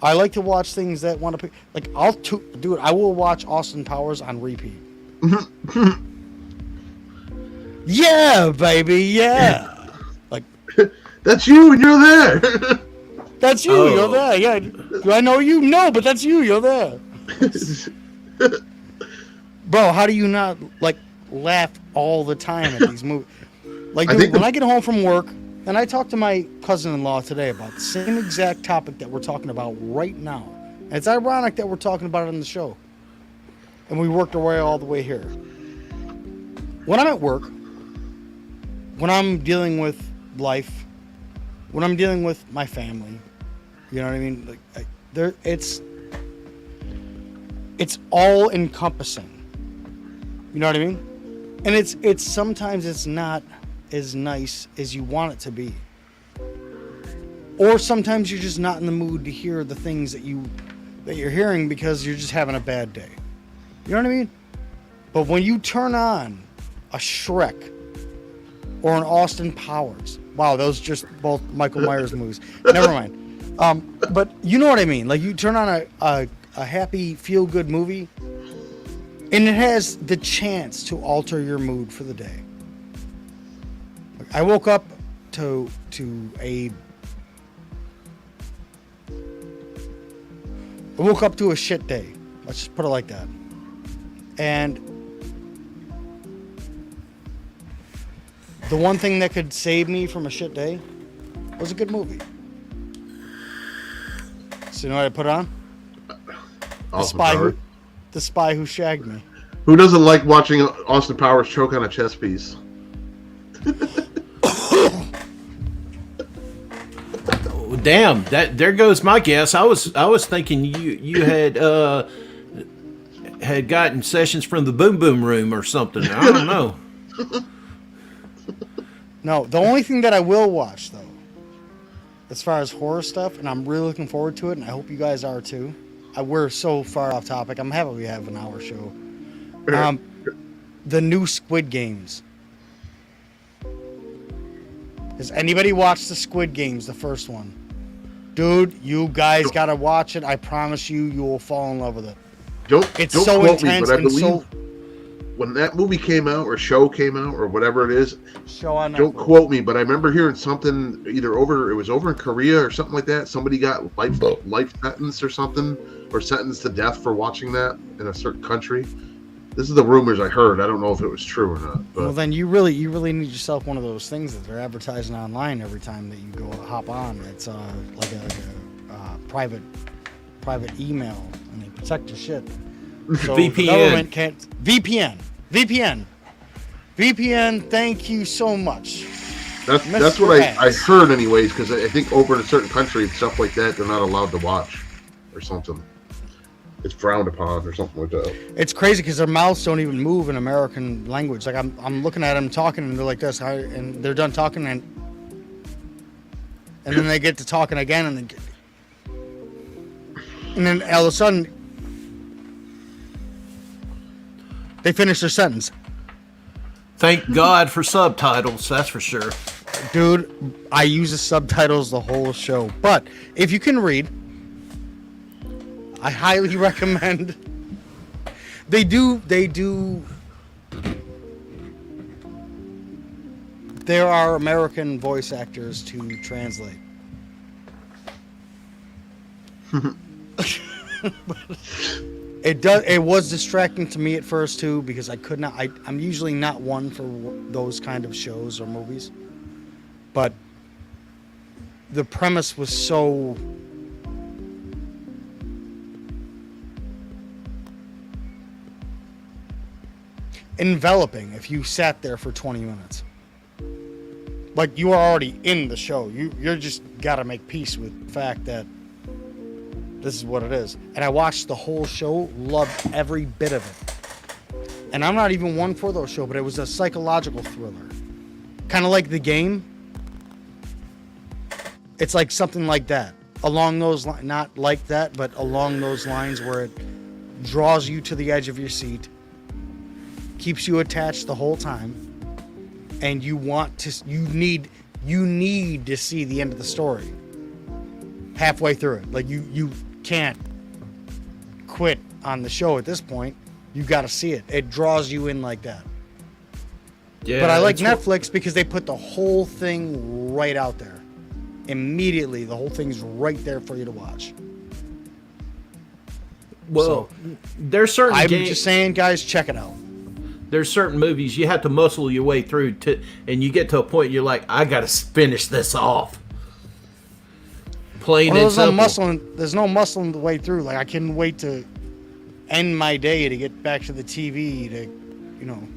I like to watch things that want to pick. Like, dude, I will watch Austin Powers on repeat. Yeah, baby, yeah. Like, that's you and you're there. That's you, you're there. Yeah. Do I know you? No, but that's you, you're there. Bro, how do you not, like, laugh all the time at these movies? Like, dude, when I get home from work, and I talked to my cousin-in-law today about the same exact topic that we're talking about right now. And it's ironic that we're talking about it on the show. And we worked our way all the way here. When I'm at work, when I'm dealing with life, when I'm dealing with my family, you know what I mean? Like, it's all encompassing. You know what I mean? And it's sometimes it's not as nice as you want it to be. Or sometimes you're just not in the mood to hear the things that you're hearing because you're just having a bad day. You know what I mean? But when you turn on a Shrek or an Austin Powers, wow, those just both Michael Myers movies. Never mind. But you know what I mean? Like, you turn on a happy, feel-good movie, and it has the chance to alter your mood for the day. I woke up to a shit day. Let's just put it like that. And the one thing that could save me from a shit day was a good movie. So you know what I put on? The Spy Who Shagged Me. Who doesn't like watching Austin Powers choke on a chess piece? Damn, there goes my guess. I was thinking you had gotten sessions from the Boom Boom Room or something. I don't know. No, the only thing that I will watch, though, as far as horror stuff, and I'm really looking forward to it, and I hope you guys are too. We're so far off topic. I'm happy we have an hour show. The new Squid Games. Has anybody watched the Squid Games, the first one? Dude, you guys gotta watch it. I promise you will fall in love with it. Don't so quote intense me, but I believe so... when that movie came out, or show came out, or whatever it is, show on don't quote me, but I remember hearing something it was over in Korea or something like that. Somebody got life sentence or something, or sentenced to death for watching that in a certain country. This is the rumors I heard. I don't know if it was true or not. But. Well, then you really need yourself one of those things that they're advertising online every time that you go hop on. It's like a private email, and they protect your shit. So VPN. The government can't. VPN. Thank you so much. That's what I heard, anyways. Because I think over in a certain country, stuff like that, they're not allowed to watch, or something. It's frowned upon or something like that. It's crazy because their mouths don't even move in American language. Like I'm looking at them talking, and they're like this, and they're done talking, and then they get to talking again, and then all of a sudden they finish their sentence. Thank God for subtitles, that's for sure. Dude, I use the subtitles the whole show, but if you can read, I highly recommend. They do. There are American voice actors to translate. It was distracting to me at first too, because I could not. I'm usually not one for those kind of shows or movies, but the premise was so enveloping. If you sat there for 20 minutes, like you are already in the show, you're just gotta make peace with the fact that this is what it is. And I watched the whole show, loved every bit of it. And I'm not even one for those shows, but it was a psychological thriller. Kind of like The Game. It's like something like that. Along those lines, not like that, but along those lines where it draws you to the edge of your seat, keeps you attached the whole time, and you need to see the end of the story halfway through it. Like you can't quit on the show at this point. You got to see it. It draws you in like that. Yeah, but I like Netflix because they put the whole thing right out there. Immediately, the whole thing's right there for you to watch. Well, there's certain I'm just saying, guys, check it out. There's certain movies you have to muscle your way through and you get to a point you're like, I got to finish this off. Plain and simple. There's no muscling the way through. Like, I couldn't wait to end my day to get back to the TV to,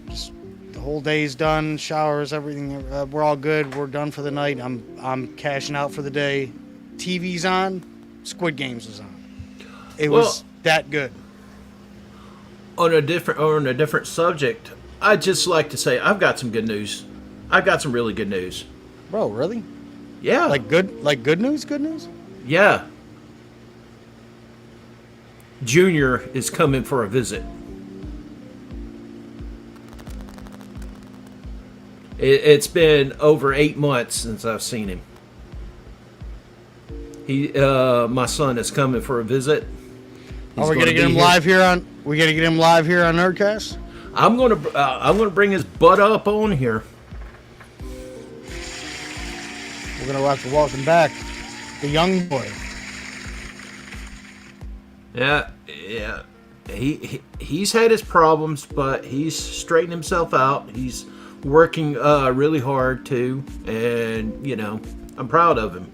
just the whole day's done, showers, everything. We're all good. We're done for the night. I'm cashing out for the day. TV's on. Squid Games was on. It was that good. On a different subject, I'd just like to say I've got some good news. I've got some really good news. Bro, really? Yeah. Like good news? Good news? Yeah. Junior is coming for a visit. It's been over 8 months since I've seen him. My son is coming for a visit. Are we gonna get him live here on? We gonna get him live here on Nerdcast? I'm gonna bring his butt up on here. We're gonna have to welcome back the young boy. Yeah. He's had his problems, but he's straightened himself out. He's working really hard too, and I'm proud of him.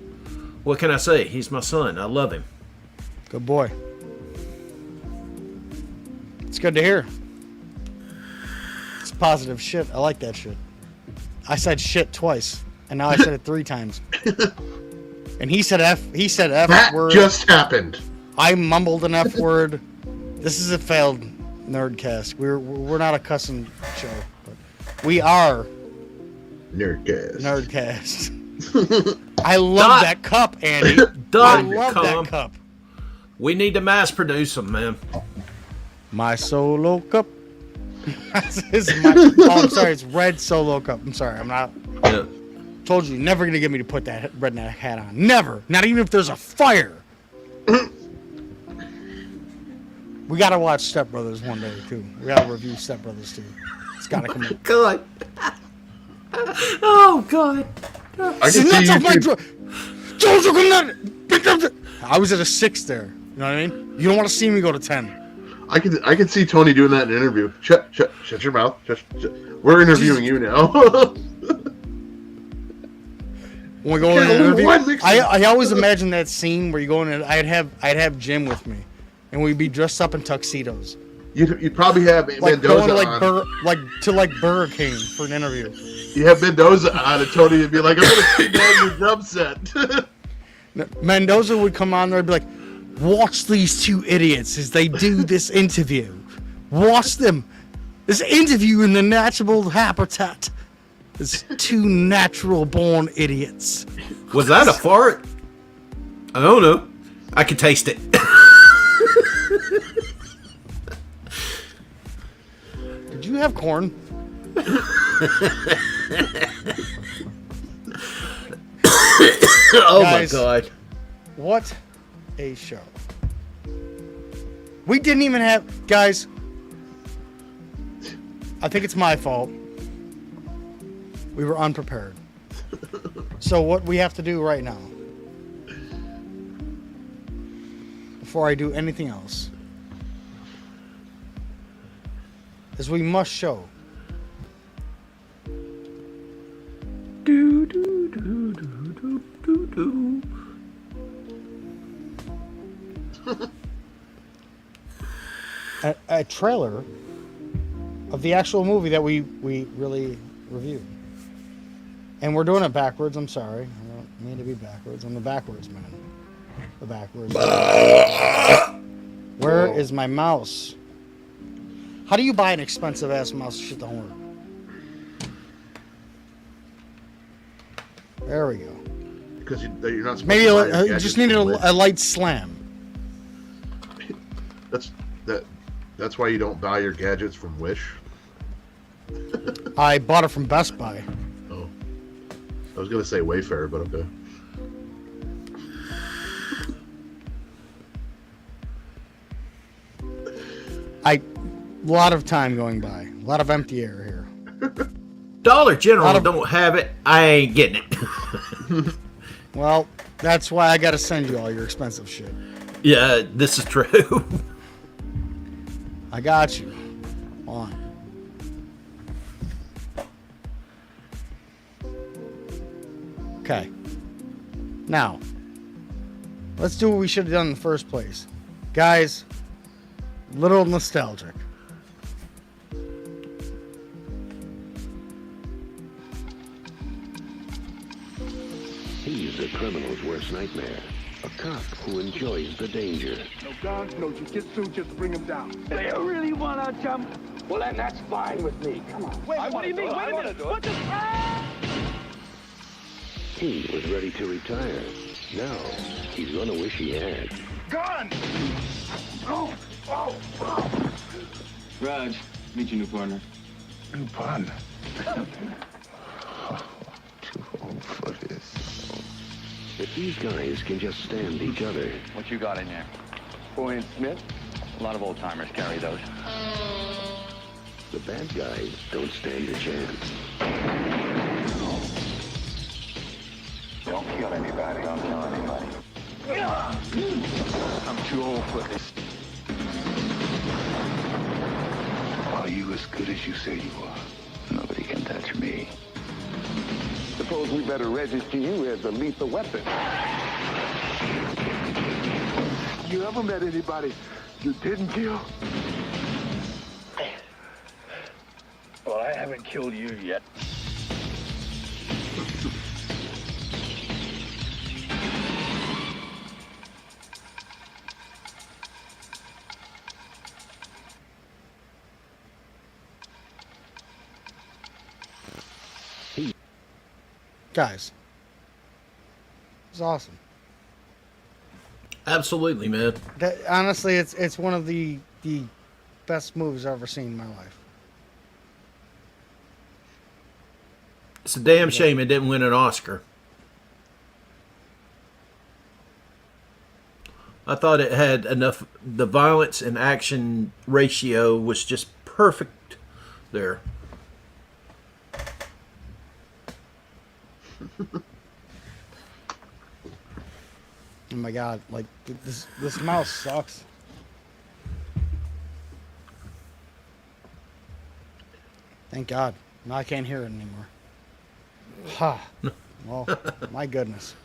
What can I say? He's my son. I love him. Good boy. It's good to hear. It's positive shit. I like that shit. I said shit twice, and now I said it 3 times. And he said F. He said F that word. Just happened. I mumbled an F word. This is a failed Nerdcast. We're not a cussing show, but we are Nerdcast. I love that cup, Andy. I love that cup. We need to mass produce them, man. My solo cup. I'm sorry. It's red solo cup. I'm sorry. I'm not. Yeah. Told you, never gonna get me to put that redneck hat on. Never. Not even if there's a fire. We gotta watch Step Brothers one day too. We gotta review Step Brothers too. It's gotta come out. God. Oh God. I can see you. I was at a 6 there. You know what I mean? You don't want to see me go to 10. I can see Tony doing that in an interview. Shut your mouth. Shut. We're interviewing you now. When we go in an interview, I always imagine that scene where you go in and I'd have Jim with me, and we'd be dressed up in tuxedos. You'd probably have like Mendoza going on. Burger King for an interview. You have Mendoza on, and Tony would be like, "I'm gonna sit down your drum set." Mendoza would come on there and be like, "Watch these 2 idiots as they do this interview. Watch them. This interview in the natural habitat. It's 2 natural-born idiots." Was that a fart? I don't know. I could taste it. Did you have corn? Oh Guys, my God. What a show. We didn't even have... Guys, I think it's my fault. We were unprepared. So what we have to do right now before I do anything else is we must show Do, do, do, do, do, do, do. a trailer of the actual movie that we really reviewed. And we're doing it backwards. I'm sorry. I don't mean to be backwards. I'm the backwards man. The backwards. Where is my mouse? How do you buy an expensive ass mouse? Shit don't work. There we go. Because you're not supposed Maybe to buy your you gadgets just needed from Wish. a light slam. That's why you don't buy your gadgets from Wish. I bought it from Best Buy. Oh, I was gonna say Wayfair, but okay. A lot of time going by. A lot of empty air here. Dollar General don't have it. I ain't getting it. Well, that's why I gotta send you all your expensive shit. Yeah, this is true. I got you. On. Okay. Now, let's do what we should have done in the first place. Guys, little nostalgic. He's a criminal's worst nightmare. A cop who enjoys the danger. No guns, no jujitsu, just bring him down. Do you really want to jump? Well, then that's fine with me. Come on. Wait, what do you mean? Wait a minute. What the? He was ready to retire. Now, he's gonna wish he had. Gun! Oh, oh, oh. Raj, meet your new partner. New partner. Too old for this. If these guys can just stand each other, What you got in there? Boy Smith. A lot of old timers carry those. the bad guys don't stand a chance. Don't kill anybody. Don't kill anybody. I'm too old for this. Are you as good as you say you are? Nobody can touch me. Suppose we better register you as a lethal weapon. You ever met anybody you didn't kill? Well, I haven't killed you yet. Guys, it's awesome. Absolutely, man. Honestly, it's one of the best movies I've ever seen in my life. It's a damn shame it didn't win an Oscar. I thought it had enough. The violence and action ratio was just perfect there. Oh my god, like this mouse sucks. Thank God. Now I can't hear it anymore. Ha. Well, my goodness.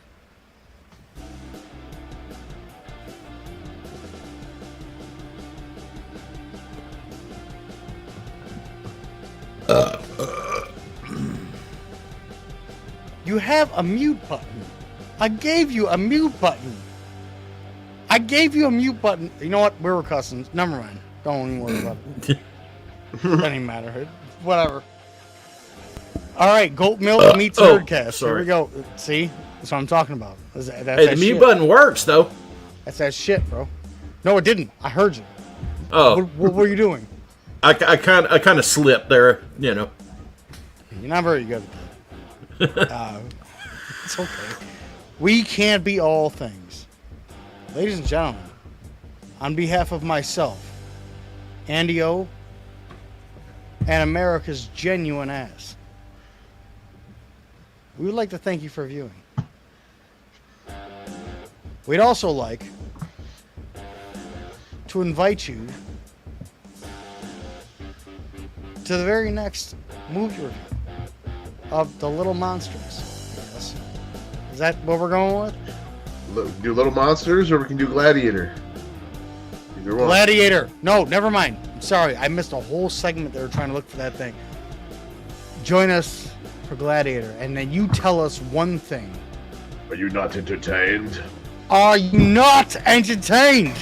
You have a mute button. I gave you a mute button. I gave you a mute button. You know what? We were cussing. Never mind. Don't even worry about it. Doesn't even matter. Whatever. All right. Goat milk meets Nerdcast. Here sorry. we go. See? That's what I'm talking about. That's Hey, that the mute shit. button works though. That's that shit, bro. No, it didn't. I heard you. Oh, What were you doing? I kind of slipped there. You know. You're not very good at that. It's okay. We can't be all things. Ladies and gentlemen, on behalf of myself, Andy O, and America's genuine ass, we would like to thank you for viewing. We'd also like to invite you to the very next movie review of The Little Monsters. Yes. Is that what we're going with? Do Little Monsters, or we can do Gladiator. Either one. Gladiator. No, never mind. I'm sorry. I missed a whole segment they were trying to look for that thing. Join us for Gladiator, and then you tell us one thing. Are you not entertained? Are you not entertained?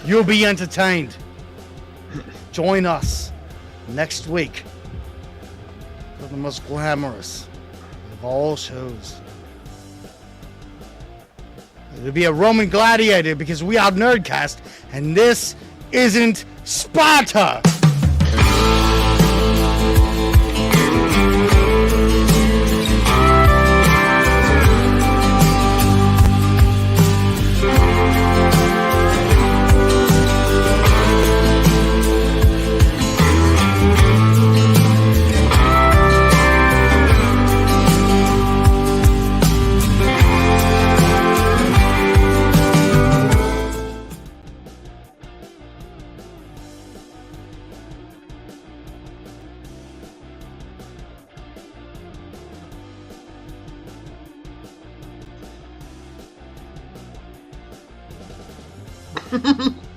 You'll be entertained. Join us next week for the most glamorous of all shows. It'll be a Roman gladiator because we are Nerdcast, and this isn't Sparta. Ha ha ha.